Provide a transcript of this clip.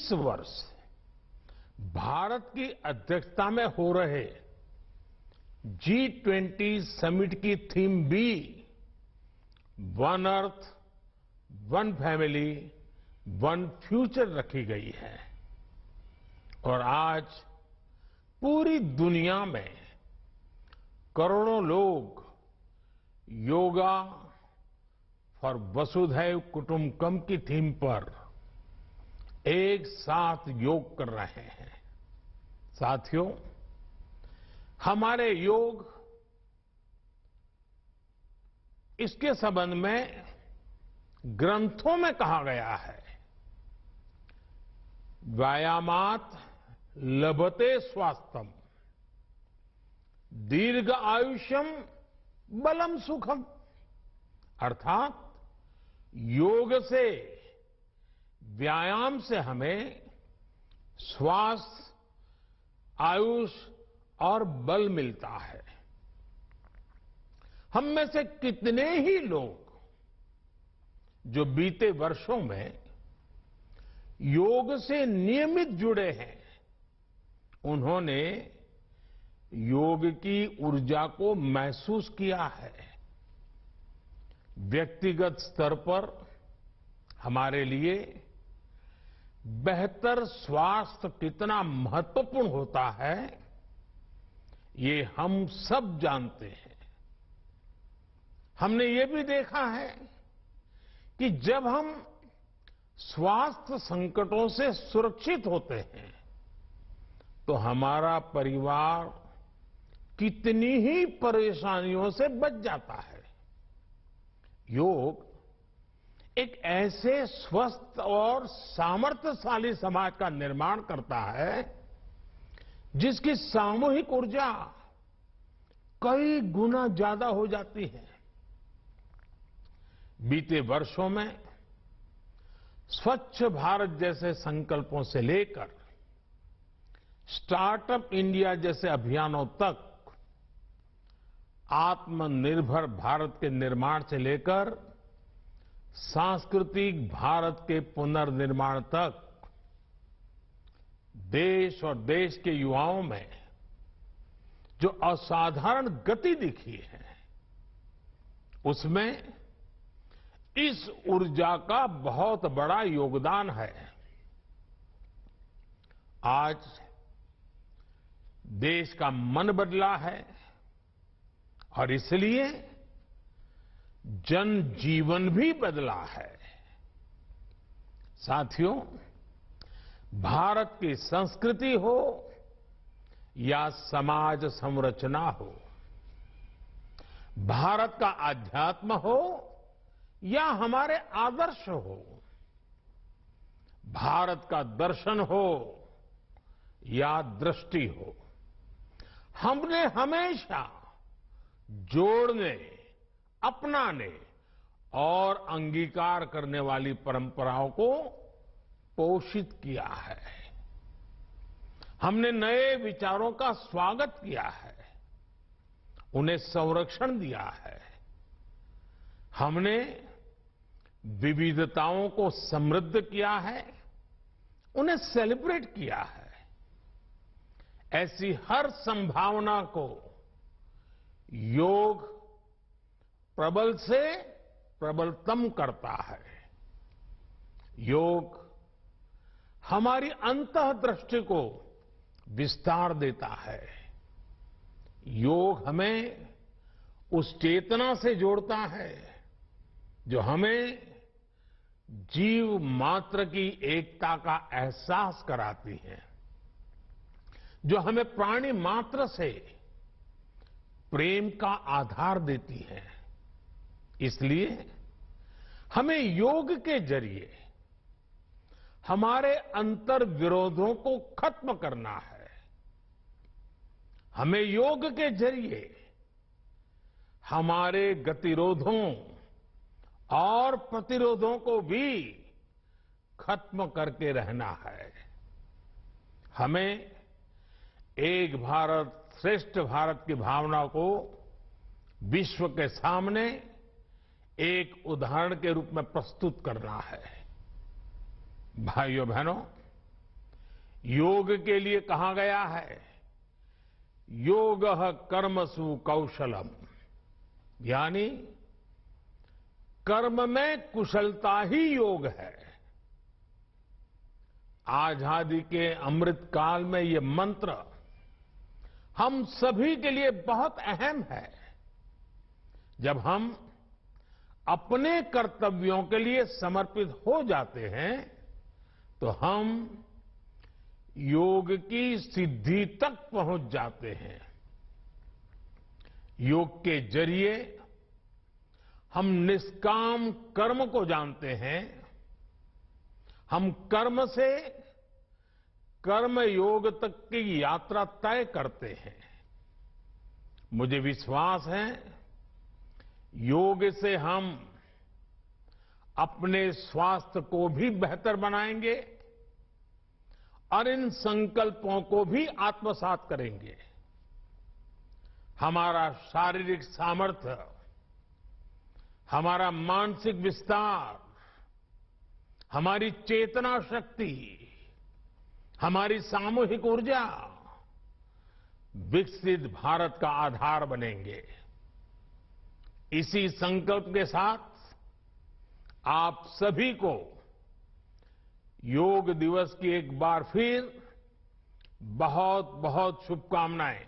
इस वर्ष भारत की अध्यक्षता में हो रहे G20 समिट की थीम भी one earth, one family, one future रखी गई है। और आज पूरी दुनिया में करोड़ों लोग योगा फॉर वसुधैव कुटुंबकम की थीम पर एक साथ योग कर रहे हैं। साथियों, हमारे योग इसके संबंध में ग्रंथों में कहा गया है, व्यायामात लभते स्वास्थ्यम, दीर्घ आयुष्यम बलम सुखम। अर्थात योग से, व्यायाम से हमें स्वास्थ्य, आयुष और बल मिलता है। हम में से कितने ही लोग जो बीते वर्षों में योग से नियमित जुड़े हैं, उन्होंने योग की ऊर्जा को महसूस किया है। व्यक्तिगत स्तर पर हमारे लिए बेहतर स्वास्थ्य कितना महत्वपूर्ण होता है, ये हम सब जानते हैं। हमने ये भी देखा है कि जब हम स्वास्थ्य संकटों से सुरक्षित होते हैं, तो हमारा परिवार कितनी ही परेशानियों से बच जाता है। योग एक ऐसे स्वस्थ और सामर्थ्यशाली समाज का निर्माण करता है जिसकी सामूहिक ऊर्जा कई गुना ज्यादा हो जाती है। बीते वर्षों में स्वच्छ भारत जैसे संकल्पों से लेकर स्टार्टअप इंडिया जैसे अभियानों तक, आत्मनिर्भर भारत के निर्माण से लेकर सांस्कृतिक भारत के पुनर्निर्माण तक, देश और देश के युवाओं में जो असाधारण गति दिखी है, उसमें इस ऊर्जा का बहुत बड़ा योगदान है। आज देश का मन बदला है और इसलिए जनजीवन भी बदला है। साथियों, भारत की संस्कृति हो या समाज संरचना हो, भारत का आध्यात्म हो या हमारे आदर्श हो, भारत का दर्शन हो या दृष्टि हो, हमने हमेशा जोड़ने, अपनाने और अंगीकार करने वाली परंपराओं को पोषित किया है। हमने नए विचारों का स्वागत किया है, उन्हें संरक्षण दिया है। हमने विविधताओं को समृद्ध किया है, उन्हें सेलिब्रेट किया है। ऐसी हर संभावना को योग प्रबल से प्रबलतम करता है। योग हमारी अंतःदृष्टि को विस्तार देता है। योग हमें उस चेतना से जोड़ता है जो हमें जीव मात्र की एकता का एहसास कराती है, जो हमें प्राणी मात्र से प्रेम का आधार देती है। इसलिए हमें योग के जरिए हमारे अंतर विरोधों को खत्म करना है। हमें योग के जरिए हमारे गतिरोधों और प्रतिरोधों को भी खत्म करके रहना है। हमें एक भारत श्रेष्ठ भारत की भावना को विश्व के सामने एक उदाहरण के रूप में प्रस्तुत करना है। भाइयों बहनों, योग के लिए कहा गया है, योगः कर्मसु कौशलम, यानी कर्म में कुशलता ही योग है। आजादी के अमृत काल में ये मंत्र हम सभी के लिए बहुत अहम है। जब हम अपने कर्तव्यों के लिए समर्पित हो जाते हैं तो हम योग की सिद्धि तक पहुंच जाते हैं। योग के जरिए हम निष्काम कर्म को जानते हैं। हम कर्म से कर्म योग तक की यात्रा तय करते हैं। मुझे विश्वास है, योग से हम अपने स्वास्थ्य को भी बेहतर बनाएंगे और इन संकल्पों को भी आत्मसात करेंगे। हमारा शारीरिक सामर्थ्य, हमारा मानसिक विस्तार, हमारी चेतना शक्ति, हमारी सामूहिक ऊर्जा विकसित भारत का आधार बनेंगे। इसी संकल्प के साथ आप सभी को योग दिवस की एक बार फिर बहुत बहुत शुभकामनाएं।